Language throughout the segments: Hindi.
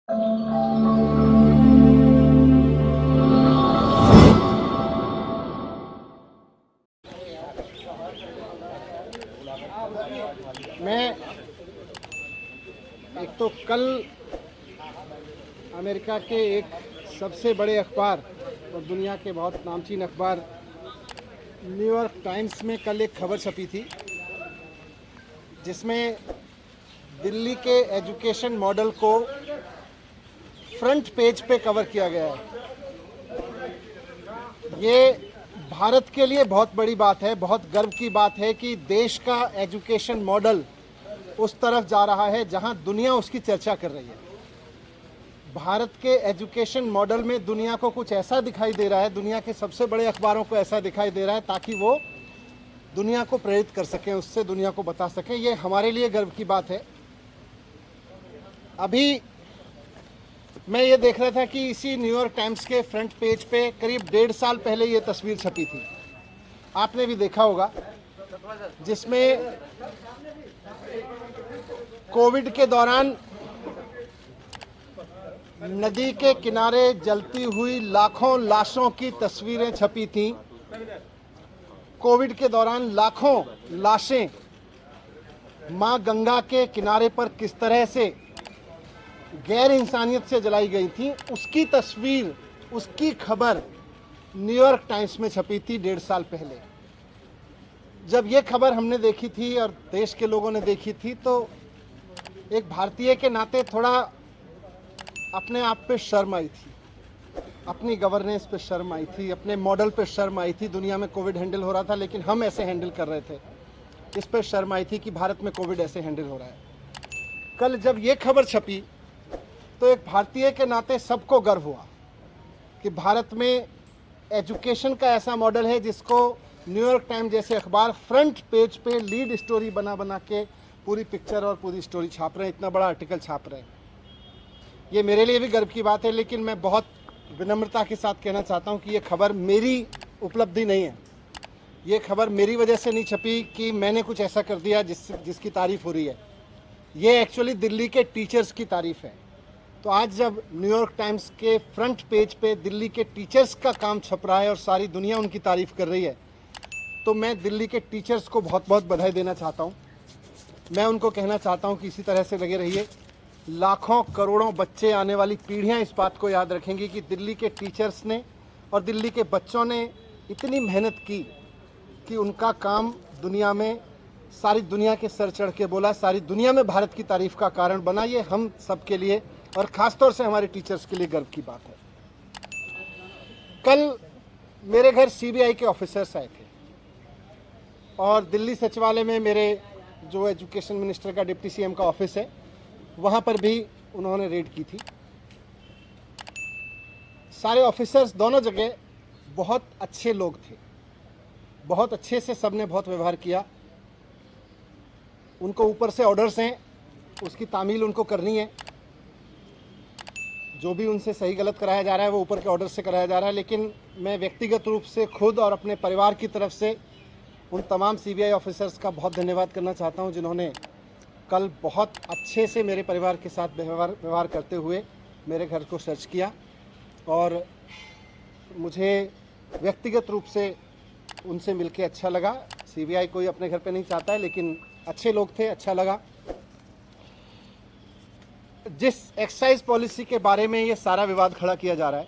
मैं एक तो कल अमेरिका के एक सबसे बड़े अखबार और दुनिया के बहुत नामचीन अखबार न्यूयॉर्क टाइम्स में कल एक खबर छपी थी जिसमें दिल्ली के एजुकेशन मॉडल को फ्रंट पेज पे कवर किया गया है। ये भारत के लिए बहुत बड़ी बात है, बहुत गर्व की बात है कि देश का एजुकेशन मॉडल उस तरफ जा रहा है जहां दुनिया उसकी चर्चा कर रही है। भारत के एजुकेशन मॉडल में दुनिया को कुछ ऐसा दिखाई दे रहा है, दुनिया के सबसे बड़े अखबारों को ऐसा दिखाई दे रहा है ताकि वो दुनिया को प्रेरित कर सकें, उससे दुनिया को बता सकें। ये हमारे लिए गर्व की बात है। अभी मैं ये देख रहा था कि इसी न्यूयॉर्क टाइम्स के फ्रंट पेज पे करीब 1.5 साल पहले ये तस्वीर छपी थी, आपने भी देखा होगा, जिसमें कोविड के दौरान नदी के किनारे जलती हुई लाखों लाशों की तस्वीरें छपी थीं। कोविड के दौरान लाखों लाशें मां गंगा के किनारे पर किस तरह से गैर इंसानियत से जलाई गई थी, उसकी तस्वीर, उसकी खबर न्यूयॉर्क टाइम्स में छपी थी 1.5 साल पहले। जब ये खबर हमने देखी थी और देश के लोगों ने देखी थी तो एक भारतीय के नाते थोड़ा अपने आप पे शर्म आई थी, अपनी गवर्नेंस पे शर्म आई थी, अपने मॉडल पे शर्म आई थी। दुनिया में कोविड हैंडल हो रहा था लेकिन हम ऐसे हैंडल कर रहे थे, इस पे शर्म आई थी कि भारत में कोविड ऐसे हैंडल हो रहा है। कल जब ये खबर छपी तो एक भारतीय के नाते सबको गर्व हुआ कि भारत में एजुकेशन का ऐसा मॉडल है जिसको न्यूयॉर्क टाइम्स जैसे अखबार फ्रंट पेज पे लीड स्टोरी बना बना के पूरी पिक्चर और पूरी स्टोरी छाप रहे हैं, इतना बड़ा आर्टिकल छाप रहे हैं। ये मेरे लिए भी गर्व की बात है, लेकिन मैं बहुत विनम्रता के साथ कहना चाहता हूँ कि ये खबर मेरी उपलब्धि नहीं है। ये खबर मेरी वजह से नहीं छपी कि मैंने कुछ ऐसा कर दिया जिसकी तारीफ हो रही है। ये एक्चुअली दिल्ली के टीचर्स की तारीफ है। तो आज जब न्यूयॉर्क टाइम्स के फ्रंट पेज पे दिल्ली के टीचर्स का काम छप रहा है और सारी दुनिया उनकी तारीफ कर रही है, तो मैं दिल्ली के टीचर्स को बहुत बहुत बधाई देना चाहता हूँ। मैं उनको कहना चाहता हूँ कि इसी तरह से लगे रहिए। लाखों करोड़ों बच्चे, आने वाली पीढ़ियाँ इस बात को याद रखेंगी कि दिल्ली के टीचर्स ने और दिल्ली के बच्चों ने इतनी मेहनत की कि उनका काम दुनिया में, सारी दुनिया के सर चढ़ के बोला, सारी दुनिया में भारत की तारीफ का कारण बना। ये हम सब के लिए और ख़ासतौर से हमारे टीचर्स के लिए गर्व की बात है। कल मेरे घर सीबीआई के ऑफिसर्स आए थे और दिल्ली सचिवालय में मेरे जो एजुकेशन मिनिस्टर का, डिप्टी सीएम का ऑफिस है, वहाँ पर भी उन्होंने रेड की थी। सारे ऑफिसर्स दोनों जगह बहुत अच्छे लोग थे, बहुत अच्छे से सबने बहुत व्यवहार किया। उनको ऊपर से ऑर्डर्स हैं, उसकी तामील उनको करनी है। जो भी उनसे सही गलत कराया जा रहा है वो ऊपर के ऑर्डर से कराया जा रहा है। लेकिन मैं व्यक्तिगत रूप से खुद और अपने परिवार की तरफ से उन तमाम सीबीआई ऑफिसर्स का बहुत धन्यवाद करना चाहता हूं जिन्होंने कल बहुत अच्छे से मेरे परिवार के साथ व्यवहार करते हुए मेरे घर को सर्च किया। और मुझे व्यक्तिगत रूप से उनसे मिलके अच्छा लगा। सीबीआई कोई अपने घर पे नहीं चाहता है, लेकिन अच्छे लोग थे, अच्छा लगा। जिस एक्साइज पॉलिसी के बारे में ये सारा विवाद खड़ा किया जा रहा है,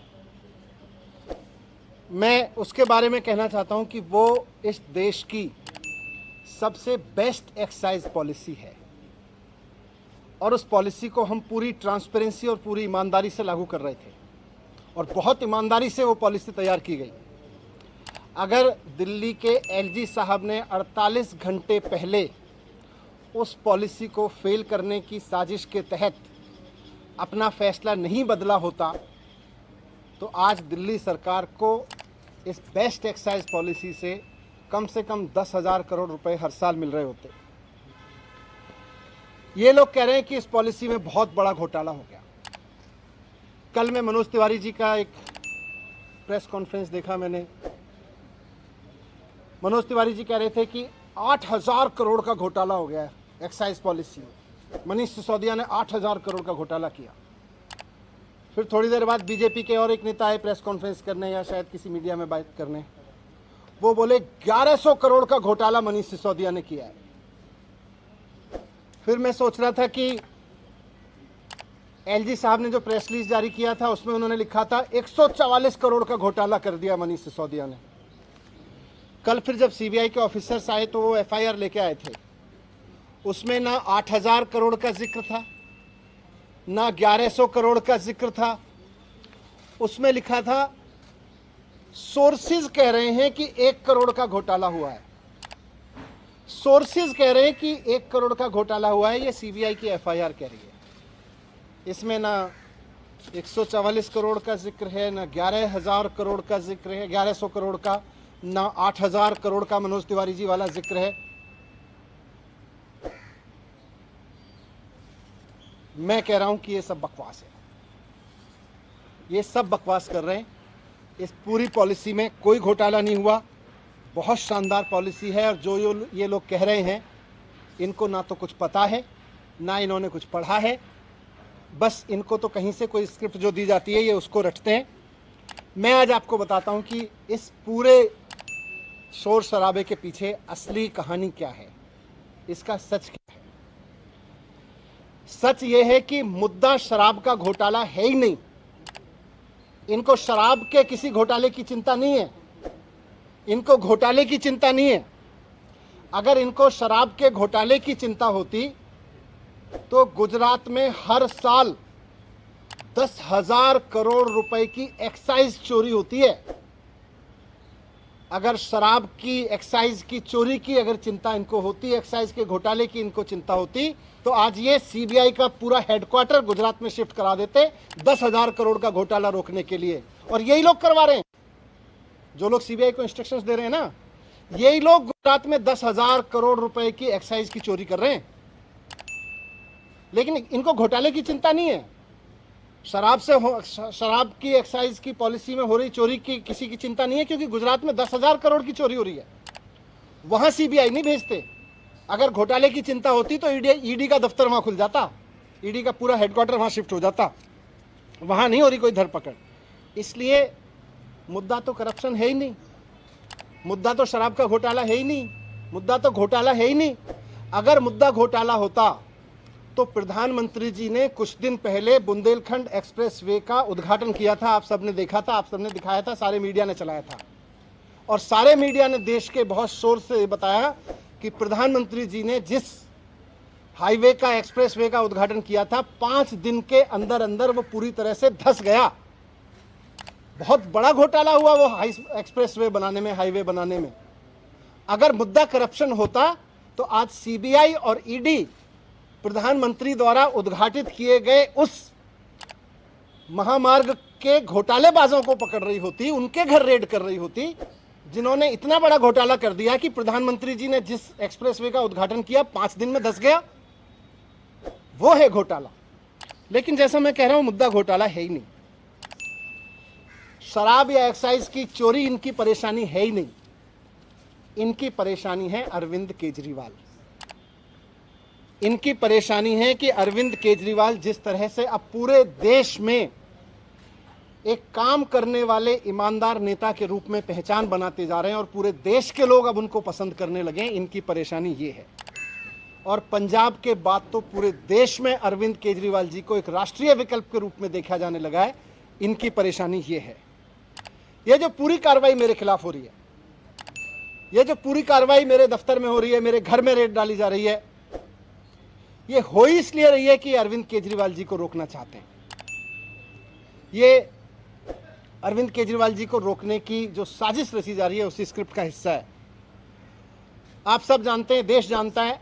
मैं उसके बारे में कहना चाहता हूं कि वो इस देश की सबसे बेस्ट एक्साइज पॉलिसी है और उस पॉलिसी को हम पूरी ट्रांसपेरेंसी और पूरी ईमानदारी से लागू कर रहे थे और बहुत ईमानदारी से वो पॉलिसी तैयार की गई। अगर दिल्ली के एलजी साहब ने 48 घंटे पहले उस पॉलिसी को फेल करने की साजिश के तहत अपना फैसला नहीं बदला होता तो आज दिल्ली सरकार को इस बेस्ट एक्साइज पॉलिसी से कम 10,000 करोड़ रुपए हर साल मिल रहे होते। ये लोग कह रहे हैं कि इस पॉलिसी में बहुत बड़ा घोटाला हो गया। कल मैं मनोज तिवारी जी का एक प्रेस कॉन्फ्रेंस देखा मैंने। मनोज तिवारी जी कह रहे थे कि 8,000 करोड़ का घोटाला हो गया है एक्साइज पॉलिसी में। मनीष सिसोदिया ने 8,000 करोड़ का घोटाला किया। फिर थोड़ी देर बाद बीजेपी के और एक नेता आए प्रेस कॉन्फ्रेंस करने या शायद किसी मीडिया में बात करने, वो बोले 1100 करोड़ का घोटाला मनीष सिसोदिया ने किया है। फिर मैं सोच रहा था कि एलजी साहब ने जो प्रेस रिलीज जारी किया था उसमें उन्होंने लिखा था 144 करोड़ का घोटाला कर दिया मनीष सिसोदिया ने। कल फिर जब सीबीआई के ऑफिसर्स आए तो वो एफआईआर लेके आए थे, उसमें ना 8000 करोड़ का जिक्र था, ना 1100 करोड़ का जिक्र था। उसमें लिखा था सोर्सेज कह रहे हैं कि 1 करोड़ का घोटाला हुआ है। सोर्सेज कह रहे हैं कि 1 करोड़ का घोटाला हुआ है, ये सीबीआई की एफआईआर कह रही है। इसमें ना 144 करोड़ का जिक्र है, ना 11,000 करोड़ का जिक्र है, 1100 करोड़ का, ना 8,000 करोड़ का मनोज तिवारी जी वाला जिक्र है। मैं कह रहा हूं कि ये सब बकवास है, ये सब बकवास कर रहे हैं। इस पूरी पॉलिसी में कोई घोटाला नहीं हुआ, बहुत शानदार पॉलिसी है। और जो ये लोग कह रहे हैं, इनको ना तो कुछ पता है, ना इन्होंने कुछ पढ़ा है, बस इनको तो कहीं से कोई स्क्रिप्ट जो दी जाती है ये उसको रटते हैं। मैं आज आपको बताता हूं कि इस पूरे शोर शराबे के पीछे असली कहानी क्या है, इसका सच क्या है। सच ये है कि मुद्दा शराब का घोटाला है ही नहीं। इनको शराब के किसी घोटाले की चिंता नहीं है, इनको घोटाले की चिंता नहीं है। अगर इनको शराब के घोटाले की चिंता होती तो गुजरात में हर साल 10,000 करोड़ रुपए की एक्साइज चोरी होती है। अगर शराब की एक्साइज की चोरी की अगर चिंता इनको होती, एक्साइज के घोटाले की इनको चिंता होती, तो आज ये सीबीआई का पूरा हेडक्वार्टर गुजरात में शिफ्ट करा देते 10,000 करोड़ का घोटाला रोकने के लिए। और यही लोग करवा रहे हैं, जो लोग सीबीआई को इंस्ट्रक्शंस दे रहे हैं ना, यही लोग गुजरात में 10,000 करोड़ रुपए की एक्साइज की चोरी कर रहे हैं। लेकिन इनको घोटाले की चिंता नहीं है, शराब की एक्साइज की पॉलिसी में हो रही चोरी की किसी की चिंता नहीं है, क्योंकि गुजरात में 10,000 करोड़ की चोरी हो रही है। वहां सीबीआई नहीं भेजते। अगर घोटाले की चिंता होती तो ईडी का दफ्तर वहां खुल जाता, ईडी का पूरा हेडक्वार्टर वहां शिफ्ट हो जाता। वहां नहीं हो रही कोई धरपकड़। इसलिए मुद्दा तो करप्शन है ही नहीं, मुद्दा तो शराब का घोटाला है ही नहीं, मुद्दा तो घोटाला है ही नहीं। अगर मुद्दा घोटाला होता तो प्रधानमंत्री जी ने कुछ दिन पहले बुंदेलखंड एक्सप्रेसवे का उद्घाटन किया था। आप सबने देखा था, आप सबने दिखाया था, सारे मीडिया ने चलाया था। और सारे मीडिया ने देश के बहुत शोर से बताया कि प्रधानमंत्री जी ने जिस हाईवे का, एक्सप्रेसवे का उद्घाटन किया था, 5 दिन के अंदर अंदर वो पूरी तरह से धंस गया। बहुत बड़ा घोटाला हुआ वो एक्सप्रेसवे बनाने में, हाईवे बनाने में। अगर मुद्दा करप्शन होता तो आज सीबीआई और ईडी प्रधानमंत्री द्वारा उद्घाटित किए गए उस महामार्ग के घोटालेबाजों को पकड़ रही होती, उनके घर रेड कर रही होती, जिन्होंने इतना बड़ा घोटाला कर दिया कि प्रधानमंत्री जी ने जिस एक्सप्रेसवे का उद्घाटन किया 5 दिन में धंस गया। वो है घोटाला। लेकिन जैसा मैं कह रहा हूं, मुद्दा घोटाला है ही नहीं। शराब या एक्साइज की चोरी इनकी परेशानी है ही नहीं। इनकी परेशानी है अरविंद केजरीवाल। इनकी परेशानी है कि अरविंद केजरीवाल जिस तरह से अब पूरे देश में एक काम करने वाले ईमानदार नेता के रूप में पहचान बनाते जा रहे हैं और पूरे देश के लोग अब उनको पसंद करने लगे हैं, इनकी परेशानी ये है। और पंजाब के बाद तो पूरे देश में अरविंद केजरीवाल जी को एक राष्ट्रीय विकल्प के रूप में देखा जाने लगा है। इनकी परेशानी ये है। ये जो पूरी कार्रवाई मेरे खिलाफ हो रही है, ये जो पूरी कार्रवाई मेरे दफ्तर में हो रही है, मेरे घर में रेड डाली जा रही है, ये हो ही इसलिए रही है कि अरविंद केजरीवाल जी को रोकना चाहते हैं। ये अरविंद केजरीवाल जी को रोकने की जो साजिश रची जा रही है उसी स्क्रिप्ट का हिस्सा है। आप सब जानते हैं, देश जानता है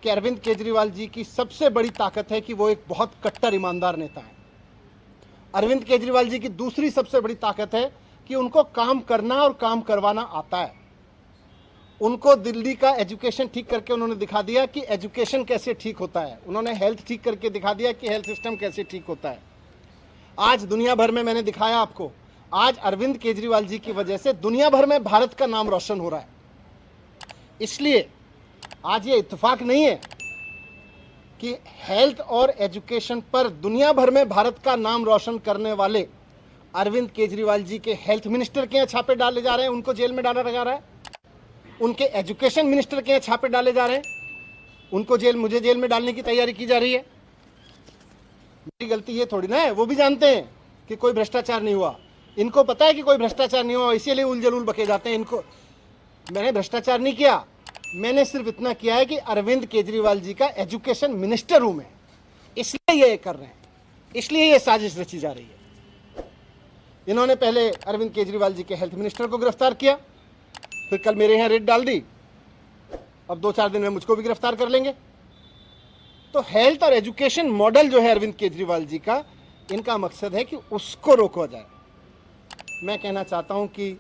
कि अरविंद केजरीवाल जी की सबसे बड़ी ताकत है कि वो एक बहुत कट्टर ईमानदार नेता है। अरविंद केजरीवाल जी की दूसरी सबसे बड़ी ताकत है कि उनको काम करना और काम करवाना आता है। उनको दिल्ली का एजुकेशन ठीक करके उन्होंने दिखा दिया कि एजुकेशन कैसे ठीक होता है। उन्होंने हेल्थ ठीक करके दिखा दिया कि हेल्थ सिस्टम कैसे ठीक होता है। आज दुनिया भर में मैंने दिखाया आपको, आज अरविंद केजरीवाल जी की वजह से दुनिया भर में भारत का नाम रोशन हो रहा है। इसलिए आज ये इत्तेफाक नहीं है कि हेल्थ और एजुकेशन पर दुनिया भर में भारत का नाम रोशन करने वाले अरविंद केजरीवाल जी के हेल्थ मिनिस्टर के यहाँ छापे डाले जा रहे हैं, उनको जेल में डाला जा रहा है। उनके एजुकेशन मिनिस्टर के यहाँ छापे डाले जा रहे हैं, उनको मुझे जेल में डालने की तैयारी की जा रही है। मेरी गलती ये थोड़ी ना है, वो भी जानते हैं कि कोई भ्रष्टाचार नहीं हुआ। इनको पता है कि कोई भ्रष्टाचार नहीं हुआ, इसीलिए उलझुल बके जाते हैं। इनको मैंने भ्रष्टाचार नहीं किया, मैंने सिर्फ इतना किया है कि अरविंद केजरीवाल जी का एजुकेशन मिनिस्टर हूं मैं, इसलिए ये कर रहे हैं, इसलिए ये साजिश रची जा रही है। इन्होंने पहले अरविंद केजरीवाल जी के हेल्थ मिनिस्टर को गिरफ्तार किया, फिर कल मेरे यहाँ रेड डाल दी, अब 2-4 दिन में मुझको भी गिरफ्तार कर लेंगे। तो हेल्थ और एजुकेशन मॉडल जो है अरविंद केजरीवाल जी का, इनका मकसद है कि उसको रोका जाए। मैं कहना चाहता हूं कि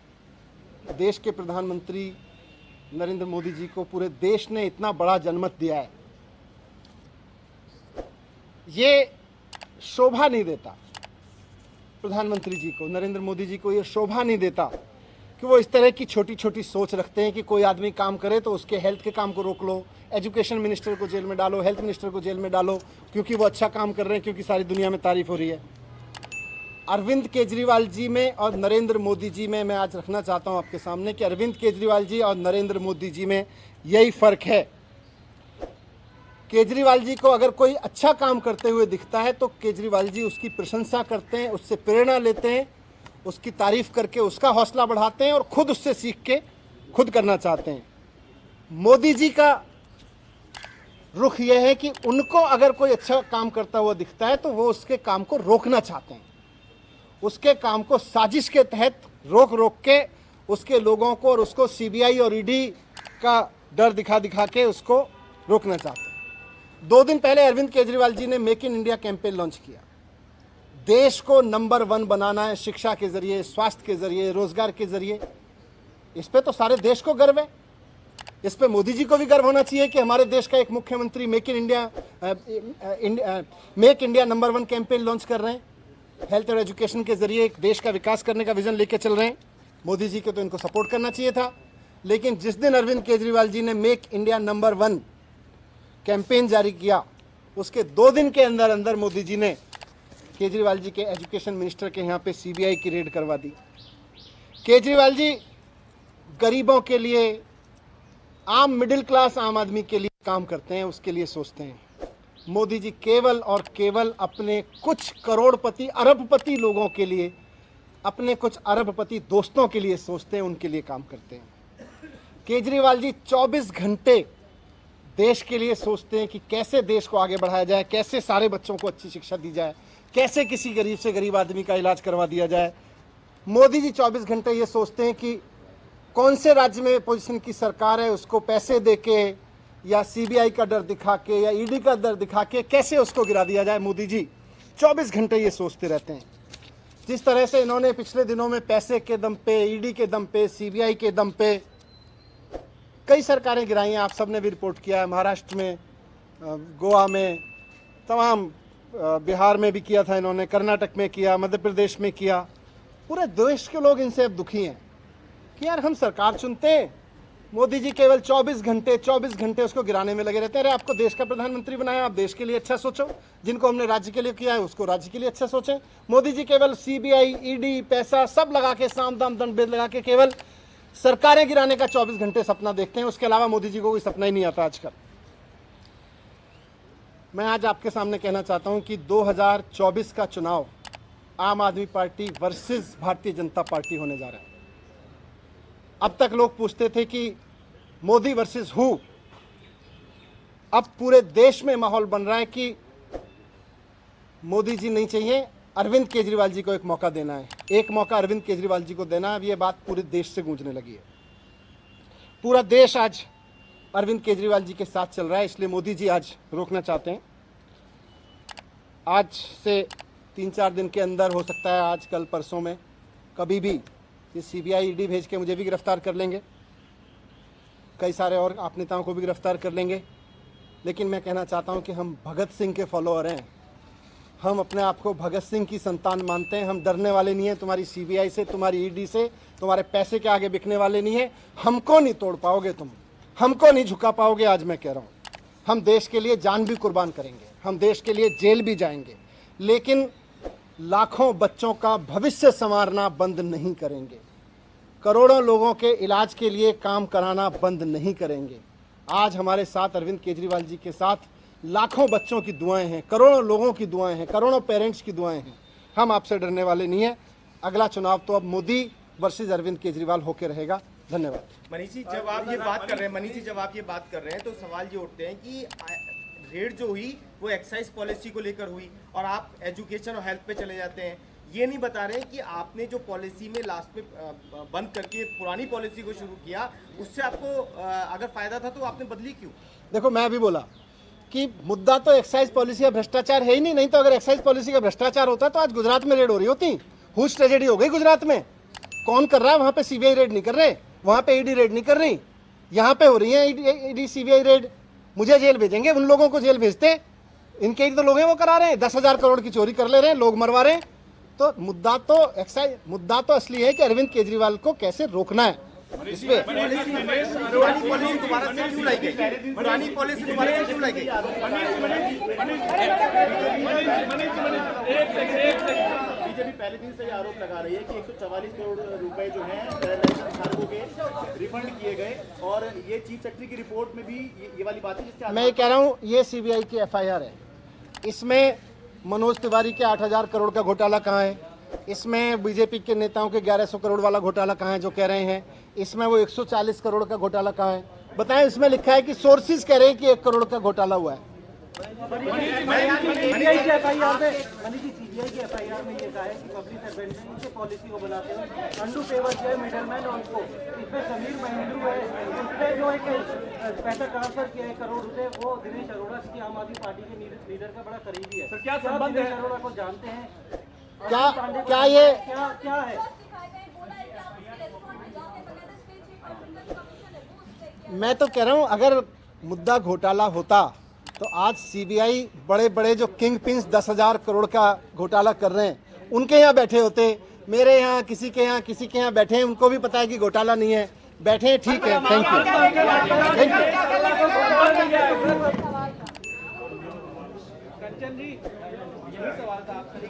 देश के प्रधानमंत्री नरेंद्र मोदी जी को पूरे देश ने इतना बड़ा जनमत दिया है, ये शोभा नहीं देता प्रधानमंत्री जी को, नरेंद्र मोदी जी को ये शोभा नहीं देता कि वो इस तरह की छोटी छोटी सोच रखते हैं कि कोई आदमी काम करे तो उसके हेल्थ के काम को रोक लो, एजुकेशन मिनिस्टर को जेल में डालो, हेल्थ मिनिस्टर को जेल में डालो, क्योंकि वो अच्छा काम कर रहे हैं, क्योंकि सारी दुनिया में तारीफ हो रही है। अरविंद केजरीवाल जी में और नरेंद्र मोदी जी में मैं आज रखना चाहता हूं आपके सामने कि अरविंद केजरीवाल जी और नरेंद्र मोदी जी में यही फर्क है। केजरीवाल जी को अगर कोई अच्छा काम करते हुए दिखता है तो केजरीवाल जी उसकी प्रशंसा करते हैं, उससे प्रेरणा लेते हैं, उसकी तारीफ करके उसका हौसला बढ़ाते हैं और खुद उससे सीख के खुद करना चाहते हैं। मोदी जी का रुख यह है कि उनको अगर कोई अच्छा काम करता हुआ दिखता है तो वो उसके काम को रोकना चाहते हैं, उसके काम को साजिश के तहत रोक के उसके लोगों को और उसको सीबीआई और ईडी का डर दिखा के उसको रोकना चाहते हैं। 2 दिन पहले अरविंद केजरीवाल जी ने make in India campaign launch किया। देश को नंबर 1 बनाना है, शिक्षा के जरिए, स्वास्थ्य के जरिए, रोजगार के जरिए। इस पे तो सारे देश को गर्व है, इस पे मोदी जी को भी गर्व होना चाहिए कि हमारे देश का एक मुख्यमंत्री make India number 1 campaign launch कर रहे हैं, हेल्थ और एजुकेशन के जरिए एक देश का विकास करने का विजन लेके चल रहे हैं। मोदी जी को तो इनको सपोर्ट करना चाहिए था। लेकिन जिस दिन अरविंद केजरीवाल जी ने मेक इंडिया नंबर 1 कैंपेन जारी किया, उसके 2 दिन के अंदर अंदर मोदी जी ने केजरीवाल जी के एजुकेशन मिनिस्टर के यहाँ पे सीबीआई की रेड करवा दी। केजरीवाल जी गरीबों के लिए, आम मिडिल क्लास आम आदमी के लिए काम करते हैं, उसके लिए सोचते हैं। मोदी जी केवल और केवल अपने कुछ करोड़पति अरबपति लोगों के लिए, अपने कुछ अरबपति दोस्तों के लिए सोचते हैं, उनके लिए काम करते हैं। केजरीवाल जी 24 घंटे देश के लिए सोचते हैं कि कैसे देश को आगे बढ़ाया जाए, कैसे सारे बच्चों को अच्छी शिक्षा दी जाए, कैसे किसी गरीब से गरीब आदमी का इलाज करवा दिया जाए। मोदी जी 24 घंटे ये सोचते हैं कि कौन से राज्य में पोजीशन की सरकार है, उसको पैसे देके या सीबीआई का डर दिखा के या ईडी का डर दिखा के कैसे उसको गिरा दिया जाए। मोदी जी 24 घंटे ये सोचते रहते हैं। जिस तरह से इन्होंने पिछले दिनों में पैसे के दम पे, ईडी के दम पे, सीबीआई के दम पे कई सरकारें गिराई हैं, आप सबने भी रिपोर्ट किया है। महाराष्ट्र में, गोवा में, तमाम बिहार में भी किया था इन्होंने, कर्नाटक में किया, मध्य प्रदेश में किया। पूरे देश के लोग इनसे अब दुखी हैं कि यार हम सरकार चुनते हैं, मोदी जी केवल 24 घंटे उसको गिराने में लगे रहते हैं। अरे आपको देश का प्रधानमंत्री बनाया, आप देश के लिए अच्छा सोचो। जिनको हमने राज्य के लिए किया है उसको राज्य के लिए अच्छा सोचें। मोदी जी केवल सीबीआई, ईडी, पैसा सब लगा के, साम दाम दंड भेद लगा के केवल सरकारें गिराने का 24 घंटे सपना देखते हैं। उसके अलावा मोदी जी को कोई सपना ही नहीं आता आजकल। मैं आज आपके सामने कहना चाहता हूं कि 2024 का चुनाव आम आदमी party versus Bharatiya Janata party होने जा रहा है। अब तक लोग पूछते थे कि मोदी वर्सेस हु, अब पूरे देश में माहौल बन रहा है कि मोदी जी नहीं चाहिए, अरविंद केजरीवाल जी को एक मौका देना है, एक मौका अरविंद केजरीवाल जी को देना है। अब ये बात पूरे देश से गूंजने लगी है। पूरा देश आज अरविंद केजरीवाल जी के साथ चल रहा है, इसलिए मोदी जी आज रोकना चाहते हैं। आज से 3-4 दिन के अंदर, हो सकता है आज कल परसों में, कभी भी ये सीबीआई, ईडी भेज के मुझे भी गिरफ्तार कर लेंगे, कई सारे और आप नेताओं को भी गिरफ्तार कर लेंगे। लेकिन मैं कहना चाहता हूं कि हम भगत सिंह के फॉलोअर हैं, हम अपने आप को भगत सिंह की संतान मानते हैं। हम डरने वाले नहीं हैं तुम्हारी सीबीआई से, तुम्हारी ईडी से, तुम्हारे पैसे के आगे बिकने वाले नहीं हैं। हमको नहीं तोड़ पाओगे तुम, हमको नहीं झुका पाओगे। आज मैं कह रहा हूं हम देश के लिए जान भी कुर्बान करेंगे, हम देश के लिए जेल भी जाएंगे, लेकिन लाखों बच्चों का भविष्य संवारना बंद नहीं करेंगे। करोड़ों लोगों के इलाज के लिए काम कराना बंद नहीं करेंगे। आज हमारे साथ अरविंद केजरीवाल जी के साथ लाखों बच्चों की दुआएं हैं, करोड़ों लोगों की दुआएं हैं, करोड़ों पेरेंट्स की दुआएं हैं। हम आपसे डरने वाले नहीं हैं। अगला चुनाव तो अब मोदी वर्सेस अरविंद केजरीवाल होकर रहेगा। धन्यवाद। मनीष जी, जब आप ये बात कर रहे हैं तो सवाल ये उठते हैं कि रेड जो हुई वो एक्साइज पॉलिसी को लेकर हुई और आप एजुकेशन और हेल्थ पे चले जाते हैं। ये नहीं बता रहे कि आपने जो पॉलिसी में लास्ट में बंद करके पुरानी पॉलिसी को शुरू किया, उससे आपको अगर फायदा था तो आपने बदली क्यों? देखो, मैं अभी बोला कि मुद्दा तो एक्साइज पॉलिसी या भ्रष्टाचार है ही नहीं तो अगर एक्साइज पॉलिसी का भ्रष्टाचार होता तो आज गुजरात में रेड हो रही होती। हुज ट्रेजेडी हो गई गुजरात में। कौन कर रहा है वहां पे? सीबीआई रेड नहीं कर रहे, वहां पे ईडी रेड नहीं कर रही, यहाँ पे हो रही है ईडी सीबीआई रेड। मुझे जेल भेजेंगे, उन लोगों को जेल भेजते। इनके ही तो लोग हैं वो करा रहे हैं, 10,000 करोड़ की चोरी कर ले रहे हैं, लोग मरवा रहे हैं। तो मुद्दा तो असली है कि अरविंद केजरीवाल को कैसे रोकना है। इस पे पुरानी पॉलिसी दोबारा से क्यों लाई गई? पुरानी पॉलिसी दोबारा से क्यों लाई गई? बीजेपी पहले दिन से ये आरोप लगा रही है कि 144 करोड़ रुपए जो हैं धारकों के रिफंड किए गए और ये चीफ सेक्रेटरी की रिपोर्ट में भी ये वाली बात है जिसके मैं ये कह रहा हूँ, ये सीबीआई की एफआईआर है। इसमें मनोज तिवारी के 8,000 करोड़ का घोटाला कहाँ है? इसमें बीजेपी के नेताओं के 1100 करोड़ वाला घोटाला कहाँ है जो कह रहे हैं? इसमें वो 140 करोड़ का घोटाला कहाँ है? बताएं। इसमें लिखा है कि सोर्सेज कह रहे हैं कि 1 करोड़ का घोटाला हुआ है। सीबीआई की एफआईआर में ये कहा है कि पब्लिक सर्वेंट ने इनके पॉलिसी को बनाते हैं अंडू फेवर जो है मिडलमैन उनको, इसमें समीर महेंद्रू है, इसमें जो एक पैसा ट्रांसफर किया 1 करोड़ रुपए वो दिनेश अरोड़ा की आम आदमी पार्टी के लीडर का बड़ा करीबी है। क्या संबंध है? अरोड़ा को जानते हैं? क्या ये क्या है? मैं तो कह रहा हूं, अगर मुद्दा घोटाला होता तो आज सीबीआई बड़े बड़े जो किंग पिंस 10,000 करोड़ का घोटाला कर रहे हैं उनके यहाँ बैठे होते। मेरे यहाँ किसी के यहाँ बैठे हैं, उनको भी पता है कि घोटाला नहीं है, बैठे हैं, ठीक है। Thank you. कंचन जी, यही सवाल था आपसे।